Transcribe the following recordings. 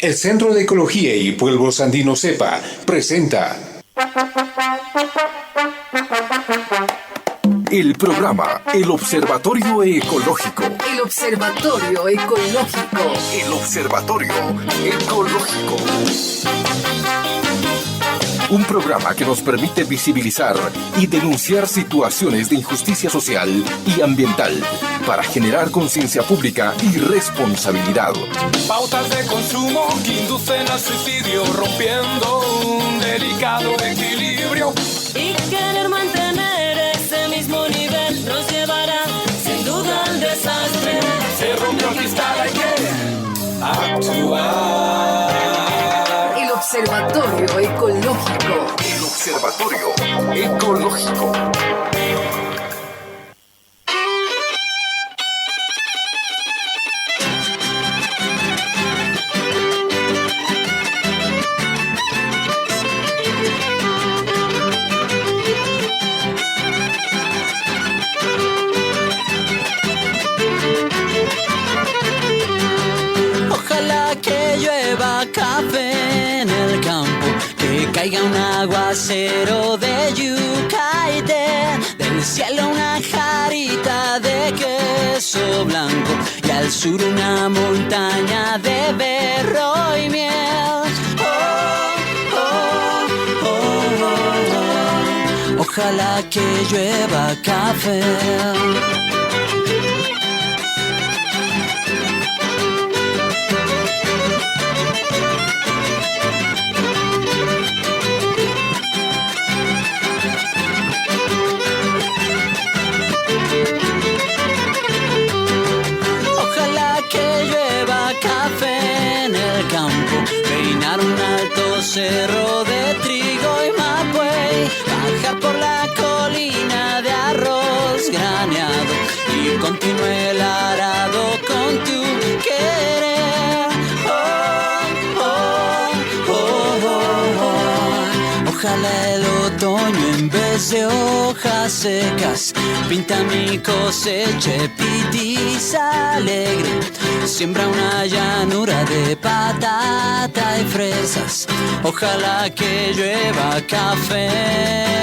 El Centro de Ecología y Pueblos Andinos CEPA presenta el programa El Observatorio Ecológico. El Observatorio Ecológico. El Observatorio Ecológico. Un programa que nos permite visibilizar y denunciar situaciones de injusticia social y ambiental para generar conciencia pública y responsabilidad. Pautas de consumo que inducen al suicidio, rompiendo un delicado equilibrio. Y querer mantener ese mismo nivel nos llevará sin duda al desastre. Se rompió el cristal, hay que actuar. El Observatorio Ecológico. El Observatorio Ecológico. Ojalá que llueva café en el campo, que caiga un aguacero de yuca y del cielo una jarita de queso blanco y al sur una montaña de berro y miel. Ojalá que llueva café. Cerro de trigo y mapuey, bajar por la colina de arroz graneado y continúe el arado con tu querer. Ojalá el otoño en vez de hojas secas pinta mi cosecha pitiza alegre. Siembra una llanura de patata y fresas. Ojalá que llueva café.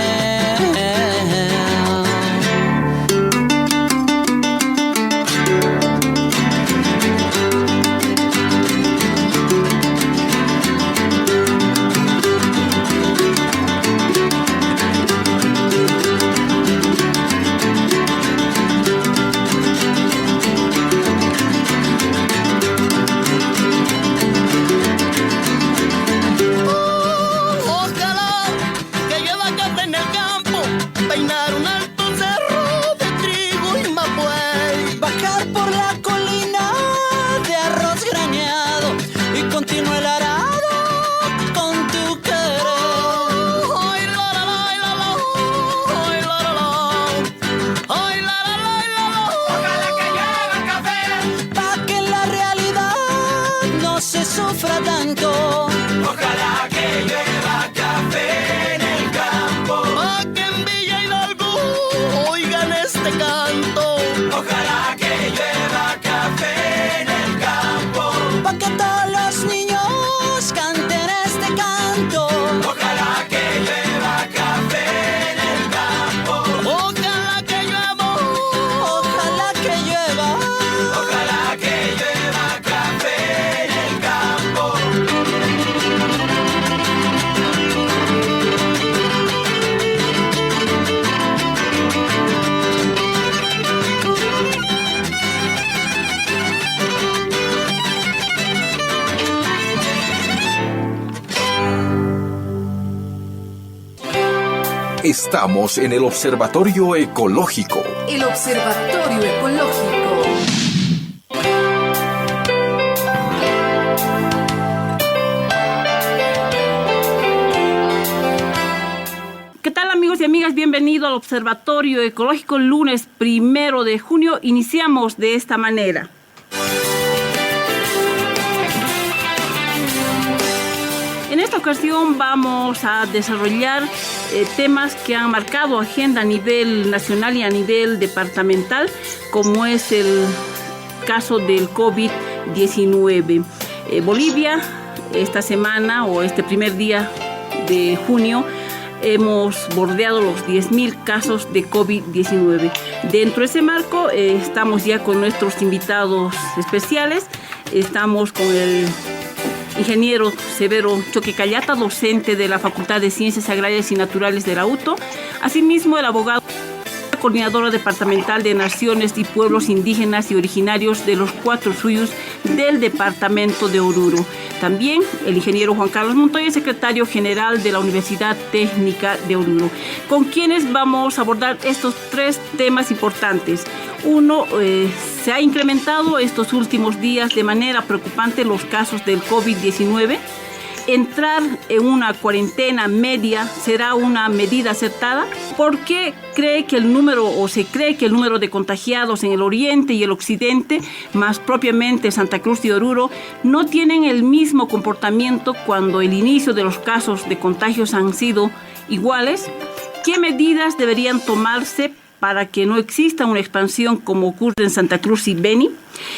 Estamos en el Observatorio Ecológico. El Observatorio Ecológico. ¿Qué tal, amigos y amigas? Bienvenido al Observatorio Ecológico. Lunes 1 de junio iniciamos de esta manera. En esta ocasión vamos a desarrollar temas que han marcado agenda a nivel nacional y a nivel departamental, como es el caso del COVID-19. Bolivia esta semana o este primer día de junio hemos bordeado los 10.000 casos de COVID-19. Dentro de ese marco estamos ya con nuestros invitados especiales. Estamos con el ingeniero Severo Choquecallata, docente de la Facultad de Ciencias Agrarias y Naturales de la UTO. Asimismo, el abogado coordinadora departamental de Naciones y Pueblos Indígenas y Originarios de los 4 Suyos del departamento de Oruro. También el ingeniero Juan Carlos Montoya, secretario general de la Universidad Técnica de Oruro, con quienes vamos a abordar estos 3 temas importantes. Uno, se ha incrementado estos últimos días de manera preocupante los casos del COVID-19. ¿Entrar en una cuarentena media será una medida acertada? ¿Por qué cree que se cree que el número de contagiados en el oriente y el occidente, más propiamente Santa Cruz y Oruro, no tienen el mismo comportamiento cuando el inicio de los casos de contagios han sido iguales? ¿Qué medidas deberían tomarse para que no exista una expansión como ocurre en Santa Cruz y Beni?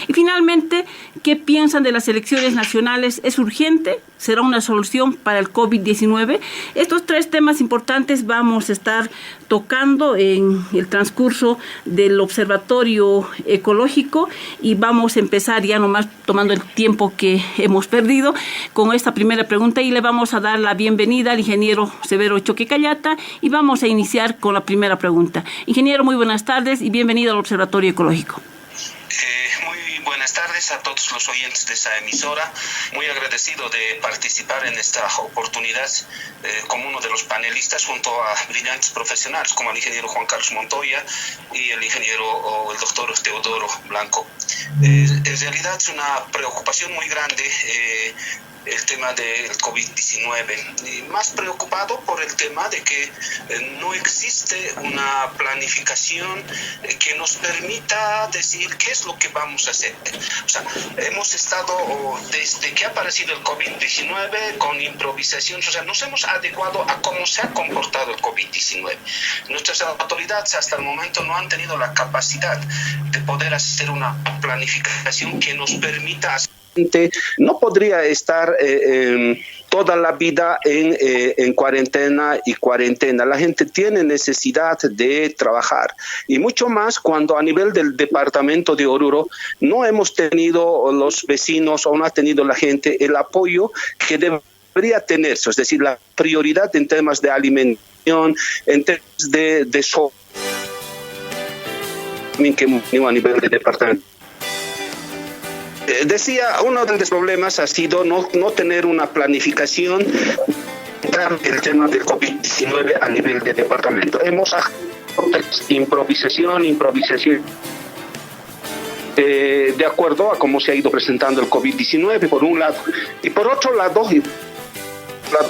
Y finalmente, ¿qué piensan de las elecciones nacionales? ¿Es urgente? ¿Será una solución para el COVID-19? Estos 3 temas importantes vamos a estar tocando en el transcurso del Observatorio Ecológico y vamos a empezar ya nomás tomando el tiempo que hemos perdido con esta primera pregunta y le vamos a dar la bienvenida al ingeniero Severo Choquecallata y vamos a iniciar con la primera pregunta. Ingeniero, muy buenas tardes y bienvenido al Observatorio Ecológico. Muy buenas tardes a todos los oyentes de esta emisora. Muy agradecido de participar en esta oportunidad como uno de los panelistas junto a brillantes profesionales como el ingeniero Juan Carlos Montoya y el ingeniero el doctor Teodoro Blanco. En realidad es una preocupación muy grande el tema del COVID-19, y más preocupado por el tema de que no existe una planificación que nos permita decir qué es lo que vamos a hacer. O sea, hemos estado desde que ha aparecido el COVID-19 con improvisaciones, o sea, nos hemos adecuado a cómo se ha comportado el COVID-19. Nuestras autoridades hasta el momento no han tenido la capacidad de poder hacer una planificación que nos permita no podría estar toda la vida en cuarentena. La gente tiene necesidad de trabajar y mucho más cuando a nivel del departamento de Oruro no hemos tenido los vecinos o no ha tenido la gente el apoyo que debería tenerse, es decir, la prioridad en temas de alimentación, en temas de que a nivel del departamento. Decía, uno de los problemas ha sido no tener una planificación del tema del COVID-19 a nivel de departamento. Hemos improvisación, de acuerdo a cómo se ha ido presentando el COVID-19, por un lado. Y por otro lado,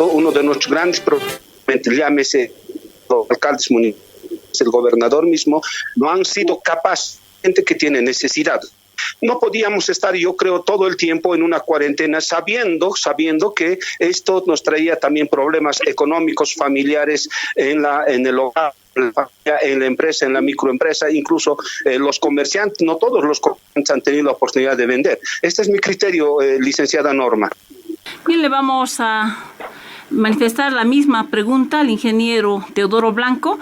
uno de nuestros grandes problemas, llámese los alcaldes municipales, el gobernador mismo, no han sido capaces, gente que tiene necesidad. No podíamos estar, yo creo, todo el tiempo en una cuarentena sabiendo que esto nos traía también problemas económicos, familiares en el hogar, en la empresa, en la microempresa, incluso los comerciantes, no todos los comerciantes han tenido la oportunidad de vender. Este es mi criterio, licenciada Norma. Bien, le vamos a manifestar la misma pregunta al ingeniero Teodoro Blanco,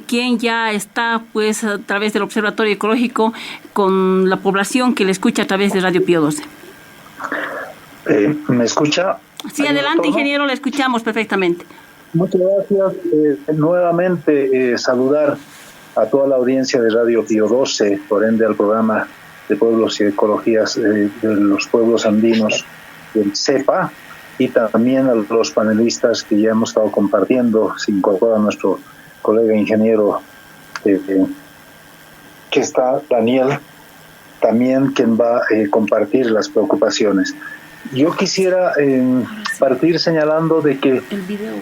quien ya está pues a través del Observatorio Ecológico con la población que le escucha a través de Radio Pío 12. ¿Me escucha? Sí, adelante, ingeniero, le escuchamos perfectamente. Muchas gracias. Nuevamente saludar a toda la audiencia de Radio Pío 12, por ende al programa de Pueblos y Ecologías de los pueblos andinos del CEPA, y también a los panelistas que ya hemos estado compartiendo. Se incorpora nuestro colega ingeniero que está, Daniel, también quien va a compartir las preocupaciones. Yo quisiera partir señalando de que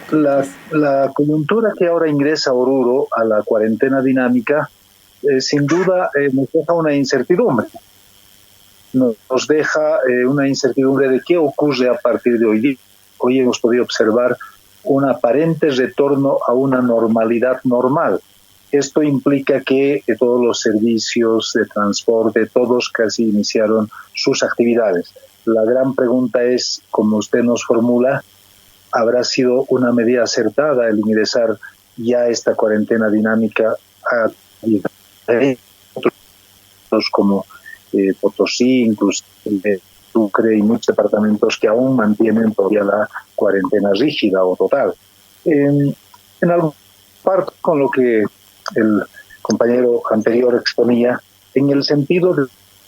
la coyuntura que ahora ingresa a Oruro a la cuarentena dinámica sin duda nos deja una incertidumbre. Nos deja una incertidumbre de qué ocurre a partir de hoy día. Hoy hemos podido observar un aparente retorno a una normalidad normal. Esto implica que todos los servicios de transporte, todos casi iniciaron sus actividades. La gran pregunta es, como usted nos formula, ¿habrá sido una medida acertada el ingresar ya esta cuarentena dinámica a otros como Potosí, inclusive Sucre y muchos departamentos que aún mantienen todavía la cuarentena rígida o total? En algún parte con lo que el compañero anterior exponía, en el sentido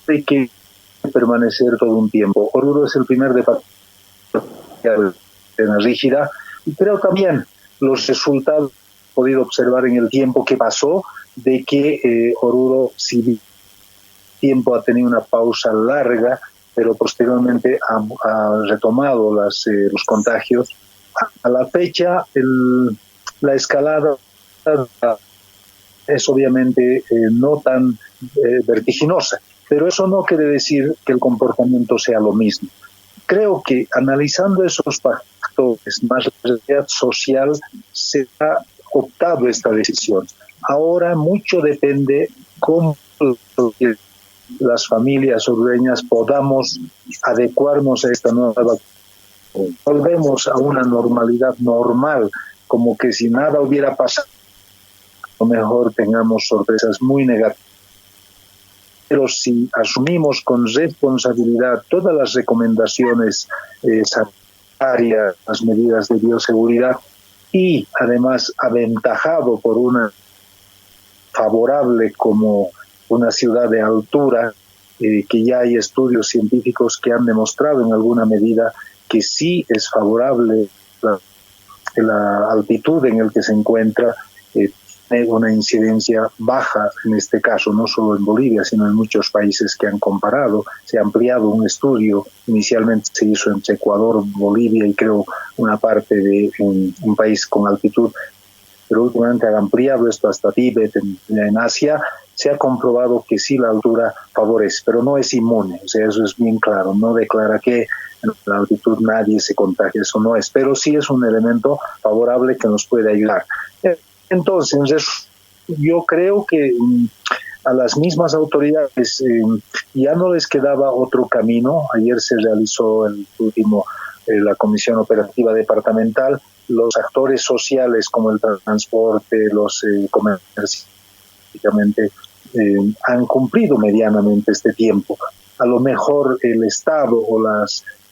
de que permanecer todo un tiempo. Oruro es el primer departamento de la rígida, y creo también los resultados podido observar en el tiempo que pasó de que Oruro, si tiempo ha tenido una pausa larga, pero posteriormente ha retomado los contagios. A la fecha, la escalada es obviamente no tan vertiginosa, pero eso no quiere decir que el comportamiento sea lo mismo. Creo que analizando esos factores más la realidad social, se ha optado esta decisión. Ahora mucho depende cómo las familias orureñas podamos adecuarnos a esta nueva. Volvemos a una normalidad normal, como que si nada hubiera pasado. A lo mejor tengamos sorpresas muy negativas. Pero si asumimos con responsabilidad todas las recomendaciones sanitarias, las medidas de bioseguridad, y además aventajado por una favorable como una ciudad de altura, que ya hay estudios científicos que han demostrado en alguna medida que sí es favorable la altitud en el que se encuentra, tiene una incidencia baja en este caso, no solo en Bolivia, sino en muchos países que han comparado. Se ha ampliado un estudio, inicialmente se hizo entre Ecuador, Bolivia y creo una parte de un país con altitud, pero últimamente han ampliado esto hasta Tíbet, en Asia. Se ha comprobado que sí la altura favorece, pero no es inmune, o sea, eso es bien claro, no declara que en la altitud nadie se contagia, eso no es, pero sí es un elemento favorable que nos puede ayudar. Entonces, yo creo que a las mismas autoridades ya no les quedaba otro camino. Ayer se realizó la Comisión Operativa Departamental. Los actores sociales como el transporte, los comercios, han cumplido medianamente este tiempo. A lo mejor el Estado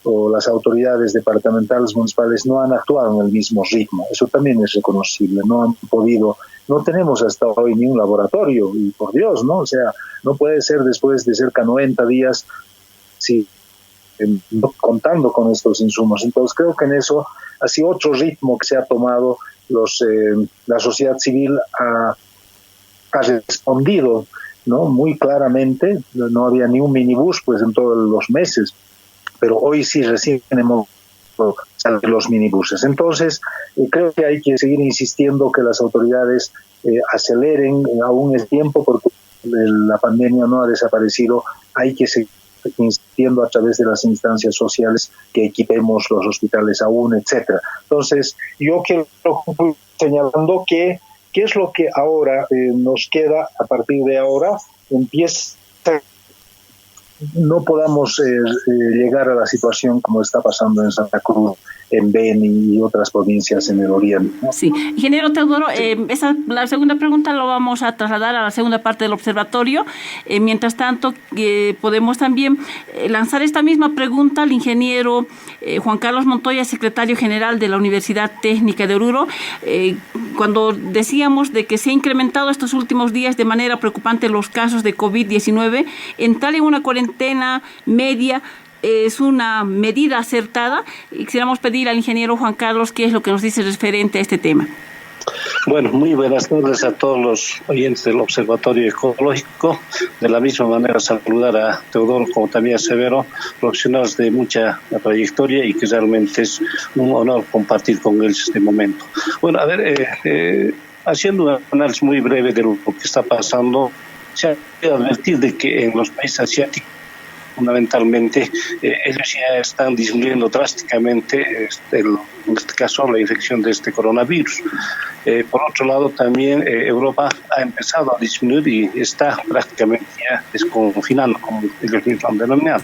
o las autoridades departamentales municipales no han actuado en el mismo ritmo. Eso también es reconocible. No tenemos hasta hoy ni un laboratorio, y por Dios, ¿no? O sea, no puede ser después de cerca de 90 días contando con estos insumos. Entonces creo que en eso ha sido otro ritmo que se ha tomado. La sociedad civil ha respondido, ¿no? Muy claramente. No había ni un minibús pues en todos los meses, pero hoy sí recién hemos salido los minibuses. Entonces creo que hay que seguir insistiendo que las autoridades aceleren aún el tiempo, porque la pandemia no ha desaparecido. Hay que seguir insistiendo a través de las instancias sociales que equipemos los hospitales aún, etcétera. Entonces yo quiero señalando qué es lo que ahora nos queda. A partir de ahora empieza. No podamos llegar a la situación como está pasando en Santa Cruz, en Beni y otras provincias en el oriente, ¿no? Sí, ingeniero Teodoro, la segunda pregunta lo vamos a trasladar a la segunda parte del observatorio. Mientras tanto, podemos también lanzar esta misma pregunta al ingeniero Juan Carlos Montoya, secretario general de la Universidad Técnica de Oruro. Cuando decíamos de que se ha incrementado estos últimos días de manera preocupante los casos de COVID-19, entrar en una cuarentena media es una medida acertada. Y quisiéramos pedir al ingeniero Juan Carlos qué es lo que nos dice referente a este tema. Bueno, muy buenas tardes a todos los oyentes del Observatorio Ecológico. De la misma manera saludar a Teodoro como también a Severo, profesionales de mucha trayectoria y que realmente es un honor compartir con ellos este momento. Bueno, a ver, haciendo un análisis muy breve de lo que está pasando, se ha de advertir de que en los países asiáticos fundamentalmente ellos ya están disminuyendo drásticamente en este caso la infección de este coronavirus. Por otro lado también Europa ha empezado a disminuir y está prácticamente ya desconfinando, como ellos mismos han denominado.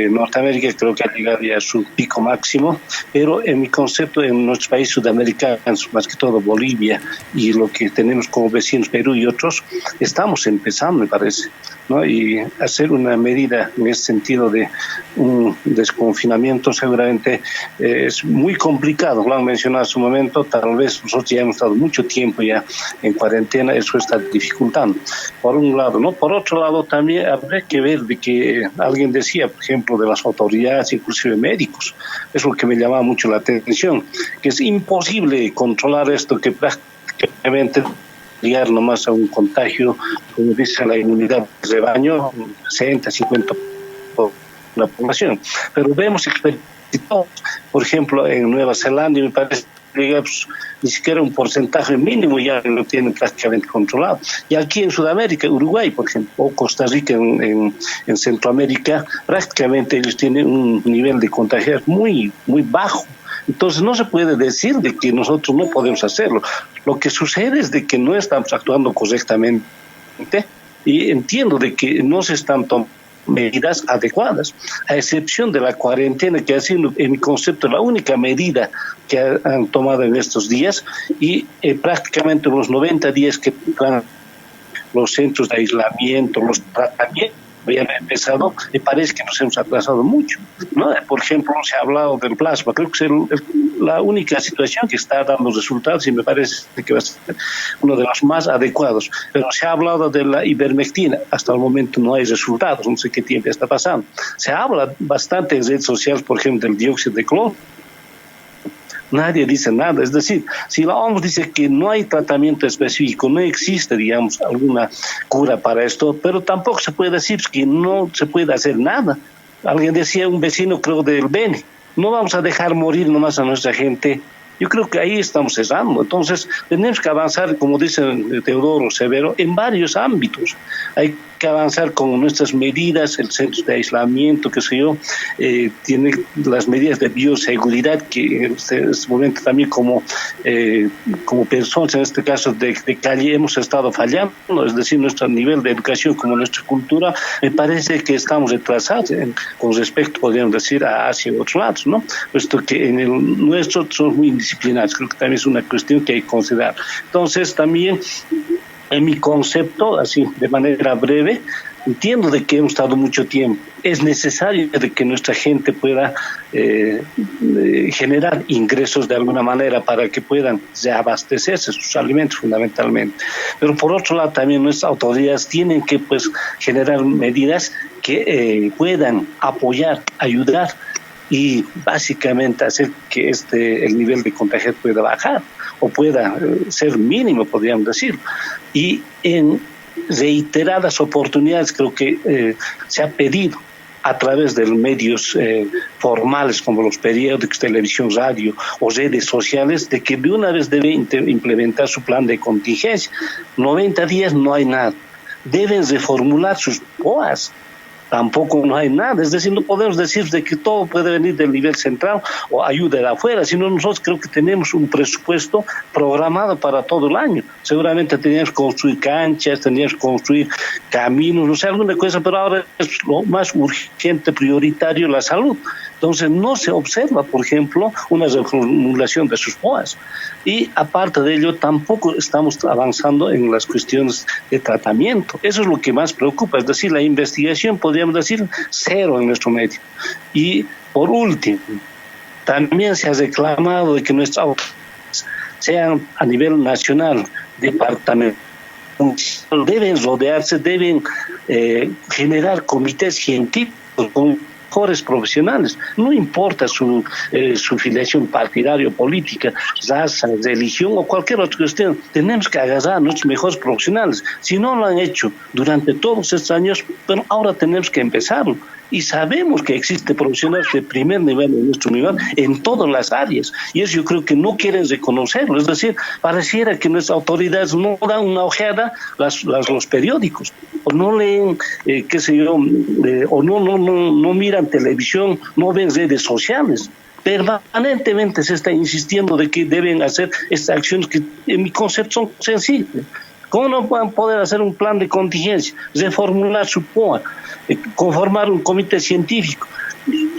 Norteamérica creo que ha llegado ya a su pico máximo, pero en mi concepto en nuestros países sudamericanos, más que todo Bolivia y lo que tenemos como vecinos Perú y otros, estamos empezando, me parece, ¿no? Y hacer una medida en ese sentido de un desconfinamiento seguramente es muy complicado, lo han mencionado hace un momento, tal vez nosotros ya hemos estado mucho tiempo ya en cuarentena, eso está dificultando, por un lado, ¿no? Por otro lado también habría que ver de que alguien decía, por ejemplo, de las autoridades, inclusive médicos, es lo que me llamaba mucho la atención, que es imposible controlar esto, que prácticamente llegar nomás a un contagio, como dice la inmunidad de rebaño, 60, 50% de la población. Pero vemos experimentados, por ejemplo, en Nueva Zelanda, y me parece que ni siquiera un porcentaje mínimo ya lo tienen prácticamente controlado. Y aquí en Sudamérica, Uruguay, por ejemplo, o Costa Rica en Centroamérica, prácticamente ellos tienen un nivel de contagio muy, muy bajo. Entonces no se puede decir de que nosotros no podemos hacerlo. Lo que sucede es de que no estamos actuando correctamente y entiendo de que no se están tomando medidas adecuadas, a excepción de la cuarentena, que ha sido, en mi concepto, la única medida que han tomado en estos días, y prácticamente los 90 días que los centros de aislamiento, los tratamientos habían empezado, me parece que nos hemos atrasado mucho, ¿no? Por ejemplo, se ha hablado del plasma, creo que es la única situación que está dando resultados y me parece que va a ser uno de los más adecuados, pero se ha hablado de la ivermectina, hasta el momento no hay resultados, no sé qué tiempo está pasando. Se habla bastante en redes sociales, por ejemplo, del dióxido de cloro, nadie dice nada, es decir, si la OMS dice que no hay tratamiento específico, no existe, digamos, alguna cura para esto, pero tampoco se puede decir que no se puede hacer nada. Alguien decía, un vecino creo del Beni, no vamos a dejar morir nomás a nuestra gente. Yo creo que ahí estamos cesando. Entonces, tenemos que avanzar, como dice Teodoro Severo, en varios ámbitos. Hay que avanzar con nuestras medidas, el centro de aislamiento, qué sé yo, tiene las medidas de bioseguridad que en este momento también como personas, en este caso de calle, hemos estado fallando, es decir, nuestro nivel de educación como nuestra cultura, me parece que estamos retrasados con respecto, podríamos decir, a Asia y otros lados, ¿no? Puesto que en el nuestro somos muy indisciplinados, creo que también es una cuestión que hay que considerar. Entonces, también en mi concepto, así de manera breve, entiendo de que hemos estado mucho tiempo. Es necesario de que nuestra gente pueda generar ingresos de alguna manera para que puedan abastecerse sus alimentos fundamentalmente. Pero por otro lado también nuestras autoridades tienen que pues generar medidas que puedan apoyar, ayudar y básicamente hacer que el nivel de contagio pueda bajar o pueda ser mínimo, podríamos decir. Y en reiteradas oportunidades creo que se ha pedido a través de los medios formales como los periódicos, televisión, radio o redes sociales, de que de una vez debe implementar su plan de contingencia. 90 días no hay nada. Deben reformular sus POAs. Tampoco no hay nada, es decir, no podemos decir de que todo puede venir del nivel central o ayuda de afuera, sino nosotros creo que tenemos un presupuesto programado para todo el año. Seguramente teníamos que construir canchas, teníamos que construir caminos, no sé, alguna cosa, pero ahora es lo más urgente, prioritario, la salud. Entonces no se observa, por ejemplo, una reformulación de sus POAs. Y aparte de ello, tampoco estamos avanzando en las cuestiones de tratamiento. Eso es lo que más preocupa, es decir, la investigación, podríamos decir, cero en nuestro medio. Y por último, también se ha reclamado de que nuestras autoridades sean a nivel nacional, departamental, deben rodearse, deben generar comités científicos con mejores profesionales, no importa su filiación partidaria o política, raza, religión o cualquier otra cuestión, tenemos que agarrar a nuestros mejores profesionales. Si no lo han hecho durante todos estos años, pero ahora tenemos que empezarlo. Y sabemos que existen profesionales de primer nivel, de nuestro nivel, en todas las áreas. Y eso yo creo que no quieren reconocerlo. Es decir, pareciera que nuestras autoridades no dan una ojeada los periódicos, o no leen, qué sé yo, o no miran televisión, no ven redes sociales. Permanentemente se está insistiendo de que deben hacer estas acciones que en mi concepto son sensibles. ¿Cómo no van a poder hacer un plan de contingencia, reformular su POA, conformar un comité científico?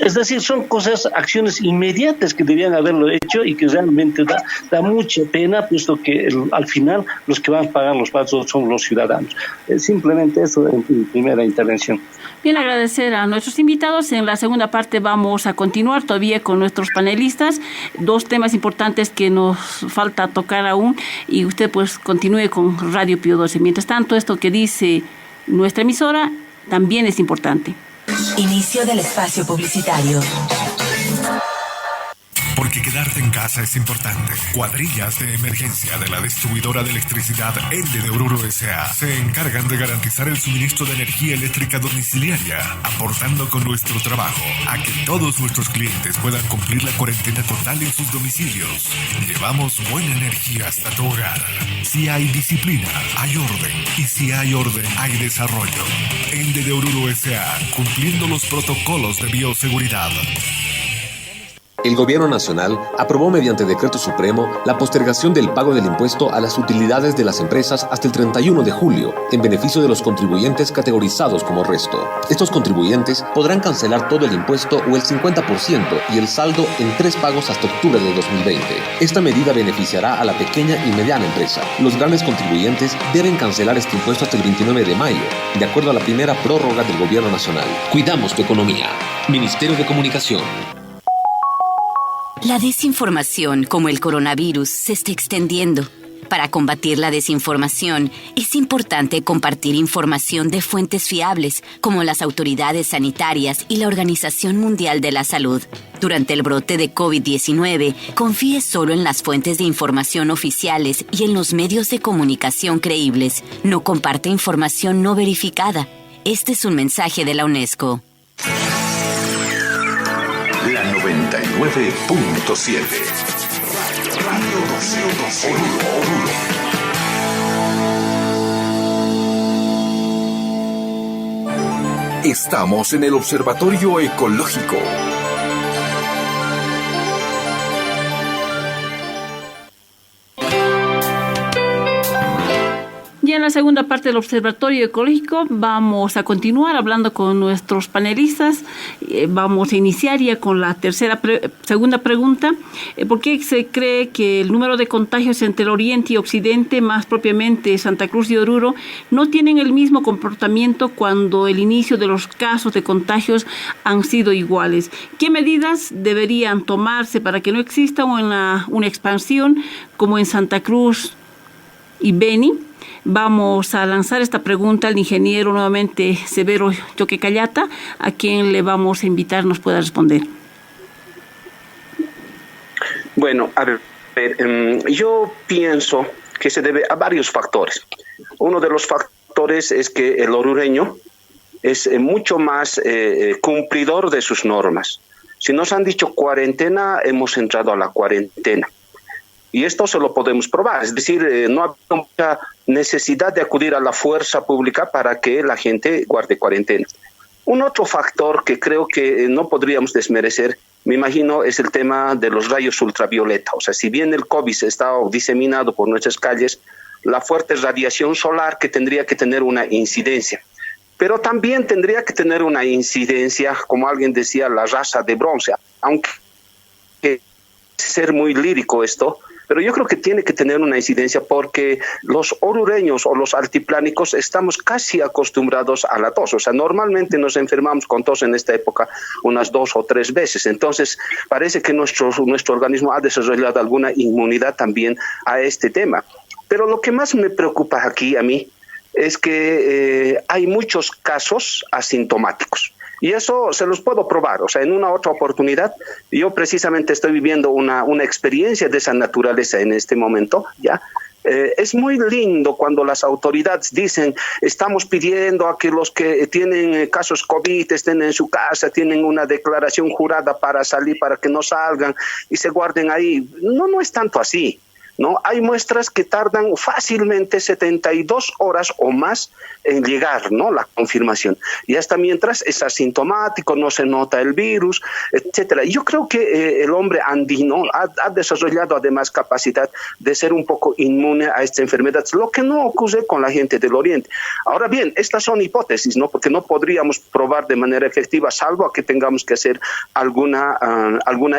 Es decir, son acciones inmediatas que debían haberlo hecho y que realmente da mucha pena, puesto que al final los que van a pagar los pasos son los ciudadanos. Simplemente eso en mi primera intervención. Bien, agradecer a nuestros invitados. En la segunda parte vamos a continuar todavía con nuestros panelistas. 2 temas importantes que nos falta tocar aún y usted pues continúe con Radio Pío XII. Mientras tanto, esto que dice nuestra emisora también es importante. Inicio del espacio publicitario. Porque quedarte en casa es importante. Cuadrillas de emergencia de la distribuidora de electricidad Ende de Oruro S.A. se encargan de garantizar el suministro de energía eléctrica domiciliaria, aportando con nuestro trabajo a que todos nuestros clientes puedan cumplir la cuarentena total en sus domicilios. Llevamos buena energía hasta tu hogar. Si hay disciplina, hay orden. Y si hay orden, hay desarrollo. Ende de Oruro S.A. cumpliendo los protocolos de bioseguridad. El Gobierno Nacional aprobó mediante Decreto Supremo la postergación del pago del impuesto a las utilidades de las empresas hasta el 31 de julio, en beneficio de los contribuyentes categorizados como resto. Estos contribuyentes podrán cancelar todo el impuesto o el 50% y el saldo en 3 pagos hasta octubre de 2020. Esta medida beneficiará a la pequeña y mediana empresa. Los grandes contribuyentes deben cancelar este impuesto hasta el 29 de mayo, de acuerdo a la primera prórroga del Gobierno Nacional. Cuidamos tu economía. Ministerio de Comunicación. La desinformación, como el coronavirus, se está extendiendo. Para combatir la desinformación, es importante compartir información de fuentes fiables, como las autoridades sanitarias y la Organización Mundial de la Salud. Durante el brote de COVID-19, confíe solo en las fuentes de información oficiales y en los medios de comunicación creíbles. No comparte información no verificada. Este es un mensaje de la UNESCO. La 99.7. Radio Oruro. Estamos en el Observatorio Ecológico. Ya en la segunda parte del Observatorio Ecológico vamos a continuar hablando con nuestros panelistas. Vamos a iniciar ya con la segunda pregunta. ¿Por qué se cree que el número de contagios entre el Oriente y Occidente, más propiamente Santa Cruz y Oruro, no tienen el mismo comportamiento cuando el inicio de los casos de contagios han sido iguales? ¿Qué medidas deberían tomarse para que no exista una expansión como en Santa Cruz y Beni? Vamos a lanzar esta pregunta al ingeniero nuevamente Severo Choquecallata, a quien le vamos a invitar nos pueda responder. Bueno, a ver, yo pienso que se debe a varios factores. Uno de los factores es que el orureño es mucho más cumplidor de sus normas. Si nos han dicho cuarentena, hemos entrado a la cuarentena. Y esto se lo podemos probar, es decir, no hay mucha necesidad de acudir a la fuerza pública para que la gente guarde cuarentena. Un otro factor que creo que no podríamos desmerecer, me imagino, es el tema de los rayos ultravioleta. O sea, si bien el COVID está diseminado por nuestras calles, la fuerte radiación solar que tendría que tener una incidencia. Pero también tendría que tener una incidencia, como alguien decía, la raza de bronce, aunque ser muy lírico esto, pero yo creo que tiene que tener una incidencia porque los orureños o los altiplánicos estamos casi acostumbrados a la tos. O sea, normalmente nos enfermamos con tos en esta época unas 2 o 3 veces. Entonces, parece que nuestro organismo ha desarrollado alguna inmunidad también a este tema. Pero lo que más me preocupa aquí a mí es que hay muchos casos asintomáticos. Y eso se los puedo probar, o sea, en una otra oportunidad. Yo precisamente estoy viviendo una experiencia de esa naturaleza en este momento, ¿ya? Es muy lindo cuando las autoridades dicen, estamos pidiendo a que los que tienen casos COVID estén en su casa, tienen una declaración jurada para salir, para que no salgan y se guarden ahí. No es tanto así. ¿no? Hay muestras que tardan fácilmente 72 horas o más en llegar, ¿no? La confirmación. Y hasta mientras es asintomático, no se nota el virus, etcétera. Yo creo que el hombre andino ha desarrollado además capacidad de ser un poco inmune a esta enfermedad, lo que no ocurre con la gente del Oriente. Ahora bien, estas son hipótesis, ¿no? Porque no podríamos probar de manera efectiva, salvo a que tengamos que hacer alguna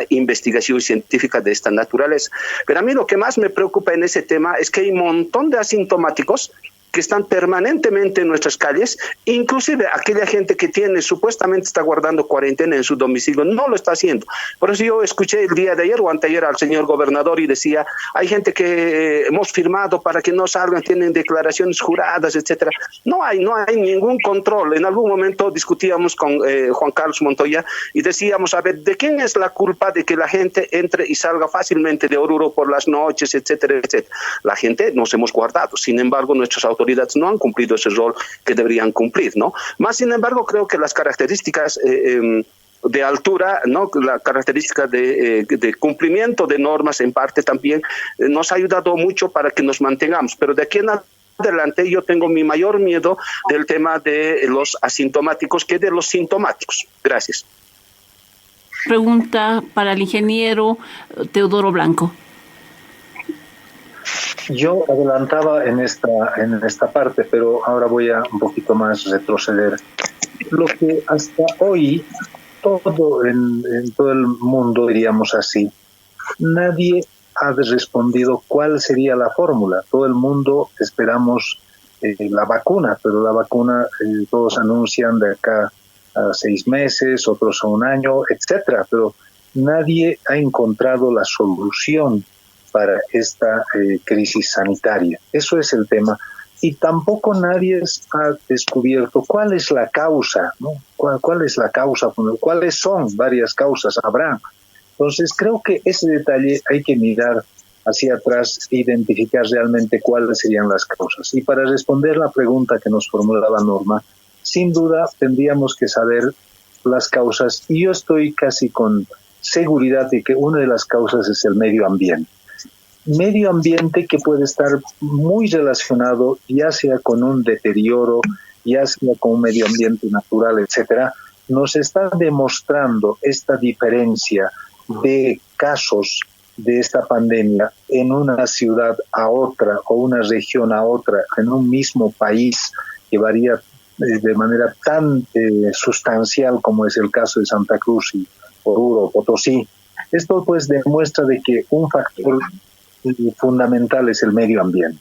investigación científica de esta naturaleza. Pero a mí lo que más me preocupa en ese tema es que hay un montón de asintomáticos que están permanentemente en nuestras calles, inclusive aquella gente que supuestamente está guardando cuarentena en su domicilio, no lo está haciendo. Por eso yo escuché el día de ayer o anteayer al señor gobernador y decía, hay gente que hemos firmado para que no salgan, tienen declaraciones juradas, etcétera. No hay ningún control. En algún momento discutíamos con Juan Carlos Montoya y decíamos, a ver, ¿de quién es la culpa de que la gente entre y salga fácilmente de Oruro por las noches, etcétera, etcétera? La gente nos hemos guardado. Sin embargo, nuestros autoridades no han cumplido ese rol que deberían cumplir, ¿no? Más sin embargo, creo que las características de altura, ¿no? La característica de cumplimiento de normas en parte también nos ha ayudado mucho para que nos mantengamos, pero de aquí en adelante yo tengo mi mayor miedo del tema de los asintomáticos que de los sintomáticos. Gracias. Pregunta para el ingeniero Teodoro Blanco. Yo adelantaba en esta parte, pero ahora voy a un poquito más retroceder. Lo que hasta hoy, en todo el mundo, diríamos así, nadie ha respondido cuál sería la fórmula. Todo el mundo esperamos la vacuna, pero la vacuna todos anuncian de acá a 6 meses, otros a 1 año, etcétera, pero nadie ha encontrado la solución para esta crisis sanitaria. Eso es el tema. Y tampoco nadie ha descubierto cuál es la causa, ¿no? ¿Cuál es la causa? ¿Cuáles son? Varias causas habrá. Entonces creo que ese detalle hay que mirar hacia atrás e identificar realmente cuáles serían las causas. Y para responder la pregunta que nos formulaba Norma, sin duda tendríamos que saber las causas, y yo estoy casi con seguridad de que una de las causas es el medio ambiente. Medio ambiente que puede estar muy relacionado ya sea con un deterioro, ya sea con un medio ambiente natural, etcétera. Nos está demostrando esta diferencia de casos de esta pandemia en una ciudad a otra o una región a otra, en un mismo país que varía de manera tan sustancial como es el caso de Santa Cruz y Oruro, Potosí. Esto pues demuestra de que un factor fundamental es el medio ambiente.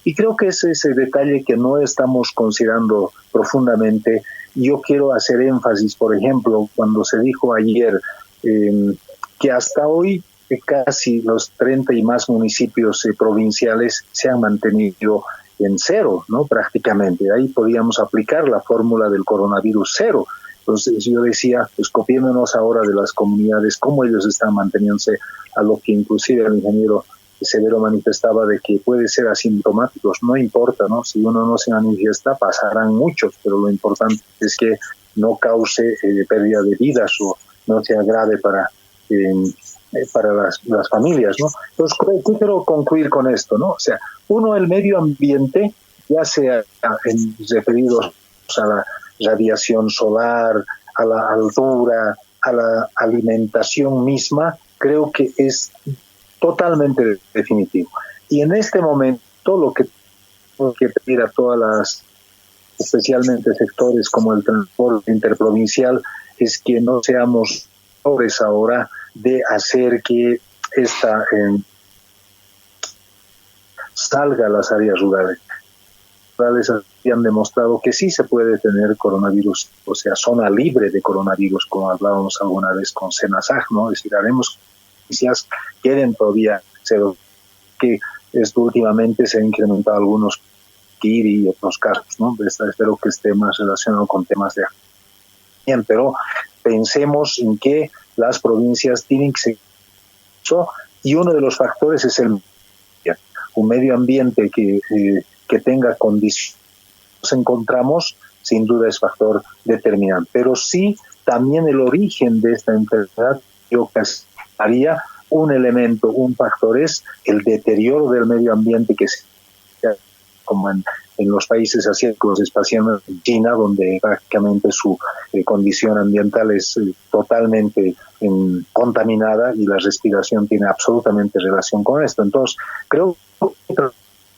Y creo que es ese detalle que no estamos considerando profundamente. Yo quiero hacer énfasis, por ejemplo, cuando se dijo ayer que hasta hoy casi los 30 y más municipios provinciales se han mantenido en cero, ¿no? Prácticamente. Ahí podíamos aplicar la fórmula del coronavirus cero. Entonces yo decía, pues copiéndonos ahora de las comunidades, cómo ellos están manteniéndose, a lo que inclusive el ingeniero Severo manifestaba de que puede ser asintomáticos, no importa, ¿no? Si uno no se manifiesta, pasarán muchos, pero lo importante es que no cause pérdida de vidas o no sea grave para las familias, ¿no? Entonces, quiero concluir con esto, ¿no? O sea, uno, el medio ambiente, ya sea referidos a la radiación solar, a la altura, a la alimentación misma, creo que es totalmente definitivo. Y en este momento lo que tengo que pedir a todas las, especialmente sectores como el transporte interprovincial, es que no seamos pobres ahora de hacer que esta salga a las áreas rurales. Han demostrado que sí se puede tener coronavirus, o sea, zona libre de coronavirus, como hablábamos alguna vez con Senasag, ¿no? Es decir, haremos noticias quieren todavía ser que esto últimamente se han incrementado algunos KIRI y otros casos, ¿no? Espero que esté más relacionado con temas de bien, pero pensemos en que las provincias tienen que ser y uno de los factores es un medio ambiente que tenga condiciones. Nos encontramos, sin duda es factor determinante, pero sí también el origen de esta enfermedad yo haría un elemento, un factor es el deterioro del medio ambiente que se como en los países asiáticos, especialmente en China, donde prácticamente su condición ambiental es totalmente contaminada y la respiración tiene absolutamente relación con esto. Entonces, creo que en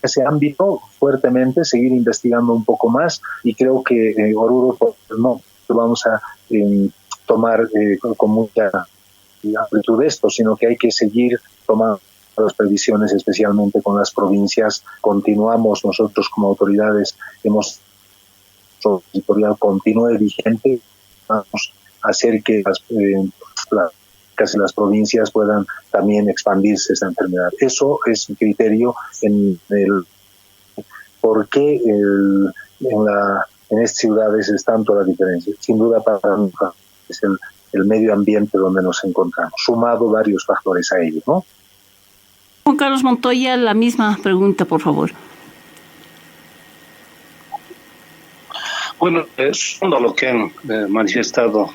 ese ámbito fuertemente seguir investigando un poco más, y creo que Oruro no vamos a tomar con mucha amplitud esto, sino que hay que seguir tomando las previsiones, especialmente con las provincias. Continuamos nosotros como autoridades, nuestro editorial continúe vigente, vamos a hacer que las provincias puedan también expandirse esta enfermedad. Eso es un criterio en el por qué en estas ciudades es tanto la diferencia. Sin duda para mí es el medio ambiente donde nos encontramos, sumado varios factores a ello, ¿no? Juan Carlos Montoya, la misma pregunta, por favor. Bueno, segundo lo que han manifestado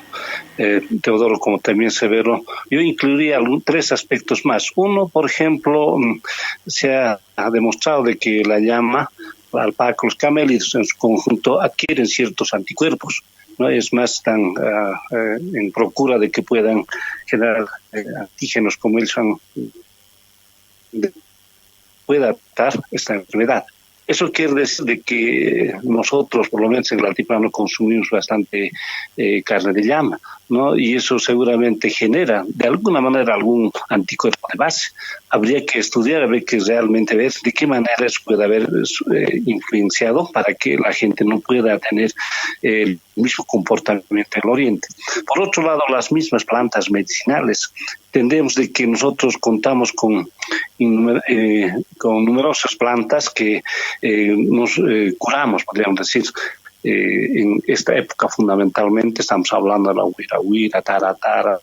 Teodoro como también Severo, yo incluiría tres aspectos más. Uno, por ejemplo, se ha demostrado de que la llama, la alpaca, los camélidos en su conjunto adquieren ciertos anticuerpos, ¿no? Es más, están en procura de que puedan generar antígenos como ellos pueda tratar esta enfermedad. Eso quiere decir de que nosotros, por lo menos en el altiplano, consumimos bastante carne de llama, ¿no? Y eso seguramente genera, de alguna manera, algún anticuerpo de base. Habría que estudiar, habría que realmente ver de qué manera eso puede haber influenciado para que la gente no pueda tener el mismo comportamiento en el oriente. Por otro lado, las mismas plantas medicinales. Entendemos de que nosotros contamos con numerosas plantas que nos curamos, podríamos decir. En esta época fundamentalmente estamos hablando de la huira, taratara,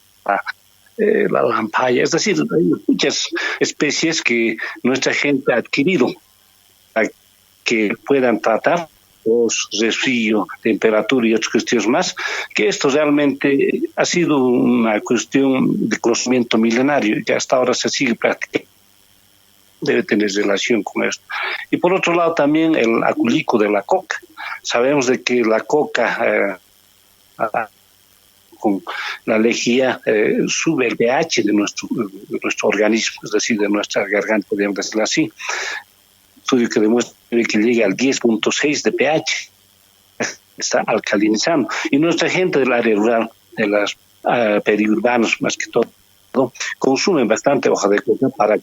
la lampaya, es decir, hay muchas especies que nuestra gente ha adquirido para que puedan tratar los resfrío, temperatura y otras cuestiones más, que esto realmente ha sido una cuestión de conocimiento milenario y que hasta ahora se sigue practicando. Debe tener relación con esto. Y por otro lado también el aculico de la coca. Sabemos de que la coca con la lejía sube el pH de nuestro organismo, es decir, de nuestra garganta, podríamos decirlo así. Estudio que demuestra que llega al 10.6 de pH, está alcalinizando. Y nuestra gente del área rural, de las periurbanos más que todo, consumen bastante hoja de coca para,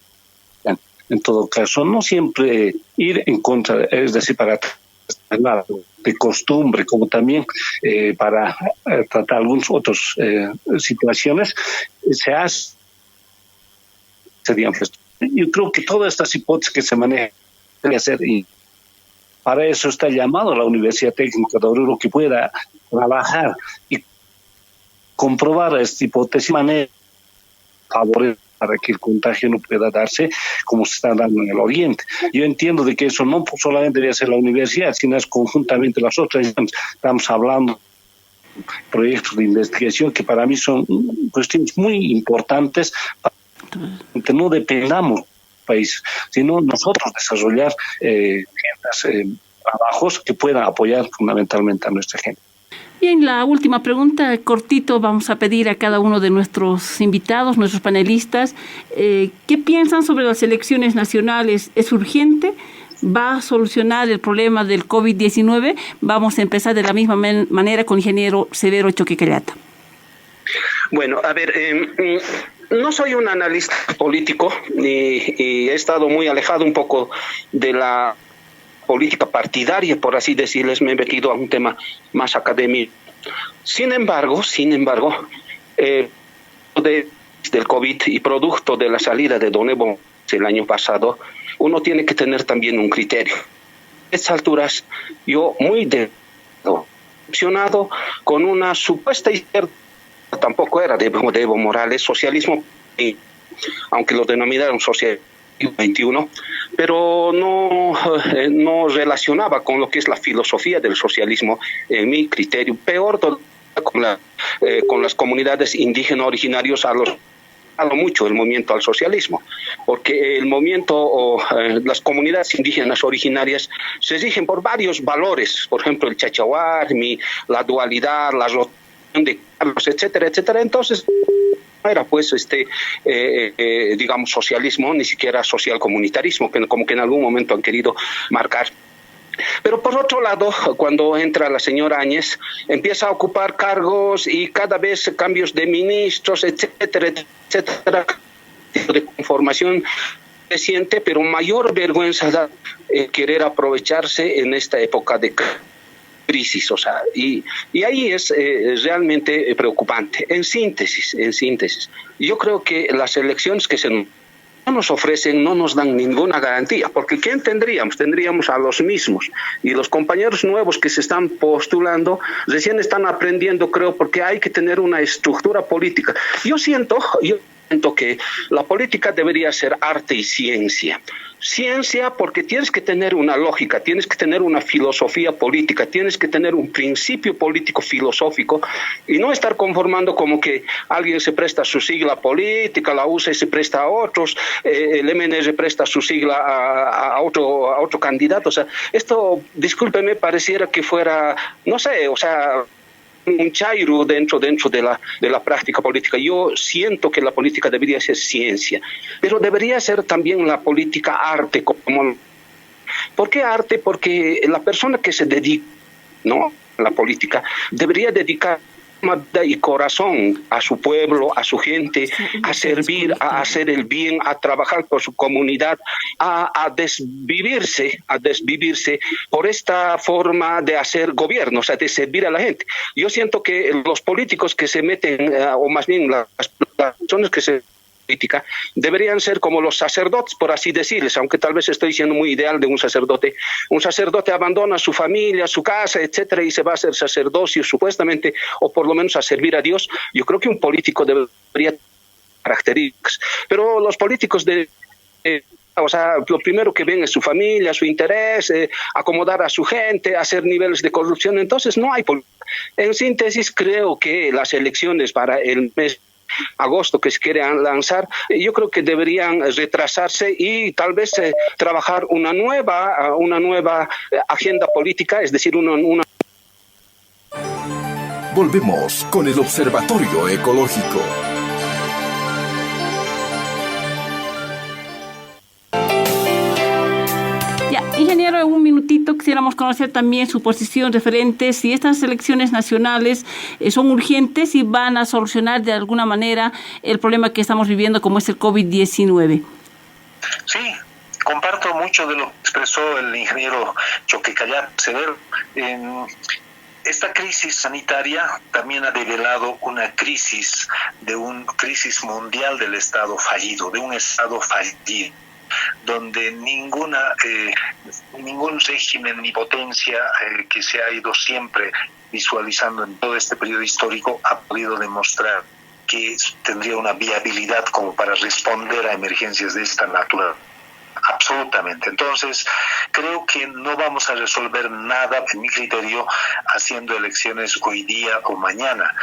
en todo caso, no siempre ir en contra, es decir, para de costumbre, como también para tratar algunas otras situaciones, se hace. Yo creo que todas estas hipótesis que se manejan debe hacer, y para eso está llamado la Universidad Técnica de Oruro, que pueda trabajar y comprobar esta hipótesis de manera favorable para que el contagio no pueda darse como se está dando en el oriente. Yo entiendo de que eso no solamente debe ser la universidad, sino es conjuntamente las otras. Estamos hablando de proyectos de investigación que para mí son cuestiones muy importantes para que no dependamos del país, sino nosotros desarrollar trabajos que puedan apoyar fundamentalmente a nuestra gente. Bien, la última pregunta, cortito, vamos a pedir a cada uno de nuestros invitados, nuestros panelistas, ¿qué piensan sobre las elecciones nacionales? ¿Es urgente? ¿Va a solucionar el problema del COVID-19? Vamos a empezar de la misma manera con el ingeniero Severo Choquequellata. Bueno, a ver, no soy un analista político y he estado muy alejado un poco de la política partidaria, por así decirles, me he metido a un tema más académico. Sin embargo, del COVID y producto de la salida de Don Evo el año pasado, uno tiene que tener también un criterio. A estas alturas, yo muy decepcionado con una supuesta izquierda, tampoco era de Evo Morales, socialismo, aunque lo denominaron socialismo 21, pero no relacionaba con lo que es la filosofía del socialismo, en mi criterio, peor con las comunidades indígenas originarios a los mucho el movimiento al socialismo, porque el movimiento o las comunidades indígenas originarias se rigen por varios valores, por ejemplo el chachahuarmi, la dualidad, la rotación de cargos, etcétera, etcétera. Entonces no era pues digamos socialismo, ni siquiera social comunitarismo, que como que en algún momento han querido marcar. Pero por otro lado, cuando entra la señora Áñez, empieza a ocupar cargos y cada vez cambios de ministros, etcétera, etcétera, de conformación reciente, pero mayor vergüenza da querer aprovecharse en esta época de crisis, o sea, y ahí es realmente preocupante. En síntesis, yo creo que las elecciones que se nos ofrecen no nos dan ninguna garantía, porque ¿quién tendríamos? Tendríamos a los mismos, y los compañeros nuevos que se están postulando recién están aprendiendo, creo, porque hay que tener una estructura política. Yo siento que la política debería ser arte y ciencia. Ciencia porque tienes que tener una lógica, tienes que tener una filosofía política, tienes que tener un principio político filosófico y no estar conformando como que alguien se presta su sigla política, la USA se presta a otros, el MNR presta su sigla a otro candidato. O sea, esto, discúlpeme, pareciera que fuera, no sé, o sea, un chairo dentro de la práctica política. Yo siento que la política debería ser ciencia, pero debería ser también la política arte. ¿Por qué arte? Porque la persona que se dedica, ¿no?, a la política debería dedicar y corazón a su pueblo, a su gente, a servir, a hacer el bien, a trabajar por su comunidad, a desvivirse por esta forma de hacer gobierno, o sea, de servir a la gente. Yo siento que los políticos que se meten, o más bien las personas que se política deberían ser como los sacerdotes, por así decirles, aunque tal vez estoy siendo muy ideal de un sacerdote. Un sacerdote abandona su familia, su casa, etcétera, y se va a hacer sacerdocio supuestamente, o por lo menos a servir a Dios. Yo creo que un político debería tener características, pero los políticos o sea, lo primero que ven es su familia, su interés, acomodar a su gente, hacer niveles de corrupción. Entonces no hay política. En síntesis, creo que las elecciones para el mes agosto que se quieren lanzar, yo creo que deberían retrasarse y tal vez trabajar una nueva agenda política, es decir, una... Volvemos con el Observatorio Ecológico. Ingeniero, en un minutito quisiéramos conocer también su posición referente si estas elecciones nacionales son urgentes y van a solucionar de alguna manera el problema que estamos viviendo como es el COVID-19. Sí, comparto mucho de lo que expresó el ingeniero Choquequayá Severo. Esta crisis sanitaria también ha develado una crisis mundial del Estado fallido, de un Estado fallido, donde ningún régimen ni potencia que se ha ido siempre visualizando en todo este periodo histórico ha podido demostrar que tendría una viabilidad como para responder a emergencias de esta naturaleza. Absolutamente. Entonces, creo que no vamos a resolver nada, en mi criterio, haciendo elecciones hoy día o mañana.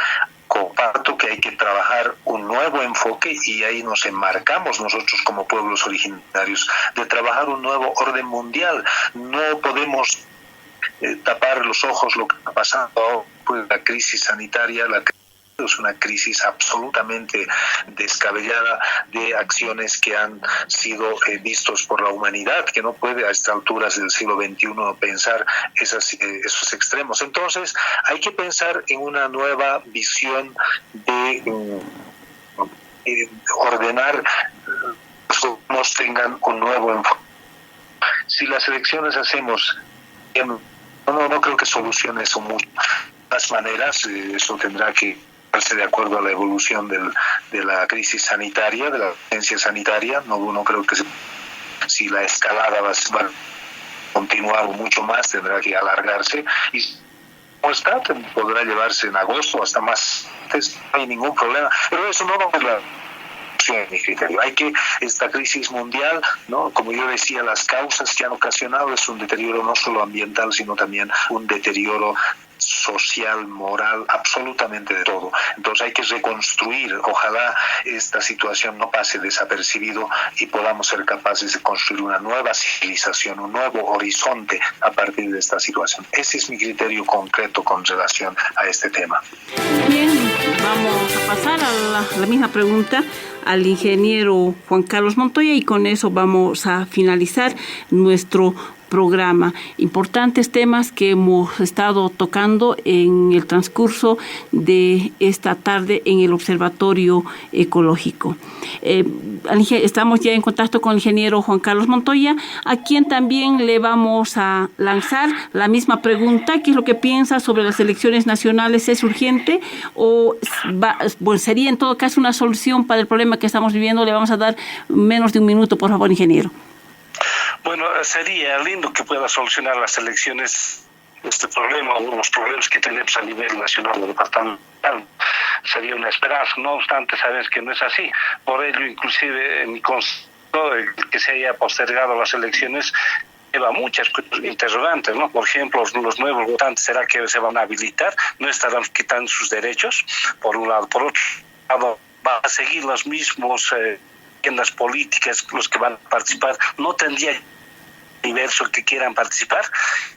Comparto que hay que trabajar un nuevo enfoque y ahí nos enmarcamos nosotros como pueblos originarios de trabajar un nuevo orden mundial. No podemos tapar los ojos lo que está pasando, pues la crisis sanitaria, es una crisis absolutamente descabellada de acciones que han sido vistos por la humanidad, que no puede a estas alturas del siglo XXI pensar esos extremos. Entonces hay que pensar en una nueva visión de ordenar que nos tengan un nuevo enfoque. Si las elecciones hacemos, no creo que soluciones son muchas maneras, eso tendrá que de acuerdo a la evolución de la crisis sanitaria, de la emergencia sanitaria. No creo que si la escalada va a continuar mucho más, tendrá que alargarse y como está, podrá llevarse en agosto hasta más. Entonces, no hay ningún problema, pero eso no va a ser la opción en mi criterio. Esta crisis mundial, ¿no?, como yo decía, las causas que han ocasionado es un deterioro no solo ambiental, sino también un deterioro social, moral, absolutamente de todo. Entonces hay que reconstruir. Ojalá esta situación no pase desapercibido y podamos ser capaces de construir una nueva civilización, un nuevo horizonte a partir de esta situación. Ese es mi criterio concreto con relación a este tema. Bien, vamos a pasar a la misma pregunta al ingeniero Juan Carlos Montoya y con eso vamos a finalizar nuestro programa. Importantes temas que hemos estado tocando en el transcurso de esta tarde en el Observatorio Ecológico. Estamos ya en contacto con el ingeniero Juan Carlos Montoya, a quien también le vamos a lanzar la misma pregunta: ¿qué es lo que piensa sobre las elecciones nacionales? ¿Es urgente o sería en todo caso una solución para el problema que estamos viviendo? Le vamos a dar menos de un minuto, por favor, ingeniero. Bueno, sería lindo que pueda solucionar las elecciones este problema o los problemas que tenemos a nivel nacional o departamental. Sería una esperanza. No obstante, sabes que no es así. Por ello, inclusive, en mi concepto, que se haya postergado las elecciones lleva muchas interrogantes, ¿no? Por ejemplo, los nuevos votantes, ¿será que se van a habilitar? ¿No estarán quitando sus derechos? Por un lado. Por otro lado, va a seguir los mismos agendas políticas los que van a participar. No tendría universo que quieran participar.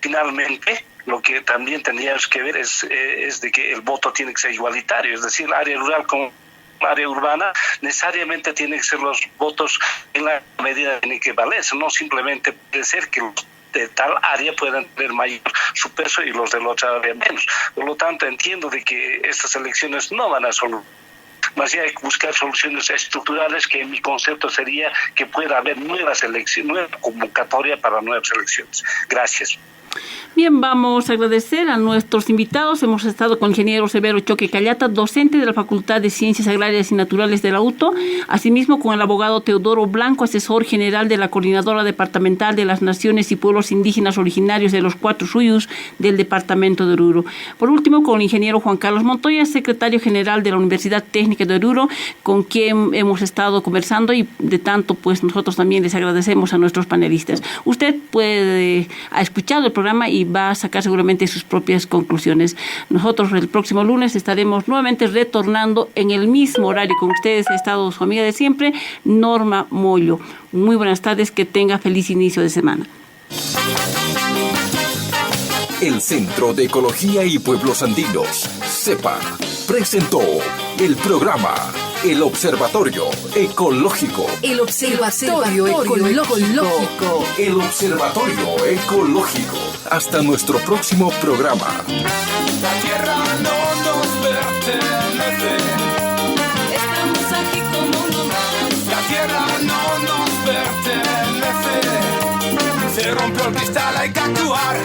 Finalmente, lo que también tendríamos que ver es de que el voto tiene que ser igualitario, es decir, área rural con área urbana, necesariamente tienen que ser los votos en la medida que tienen que valerse, no simplemente puede ser que los de tal área puedan tener mayor su peso y los de la otra área menos. Por lo tanto, entiendo de que estas elecciones no van a solucionar. Más bien hay que buscar soluciones estructurales, que en mi concepto sería que pueda haber nuevas elecciones, nueva convocatoria para nuevas elecciones. Gracias. Bien, vamos a agradecer a nuestros invitados. Hemos estado con el ingeniero Severo Choque Callata, docente de la Facultad de Ciencias Agrarias y Naturales de la UTO, asimismo con el abogado Teodoro Blanco, asesor general de la Coordinadora Departamental de las Naciones y Pueblos Indígenas Originarios de los Cuatro Suyus del Departamento de Oruro. Por último, con el ingeniero Juan Carlos Montoya, secretario general de la Universidad Técnica de Oruro, con quien hemos estado conversando, y de tanto, pues nosotros también les agradecemos a nuestros panelistas. Usted ha escuchado el programa y va a sacar seguramente sus propias conclusiones. Nosotros el próximo lunes estaremos nuevamente retornando en el mismo horario. Con ustedes ha estado su amiga de siempre, Norma Mollo. Muy buenas tardes, que tenga feliz inicio de semana. El Centro de Ecología y Pueblos Andinos, CEPA, presentó el programa El Observatorio Ecológico. El Observatorio Ecológico. El Observatorio Ecológico. Hasta nuestro próximo programa. La tierra no nos pertenece. Estamos aquí como uno más. La tierra no nos pertenece. Se rompió el cristal, hay que actuar.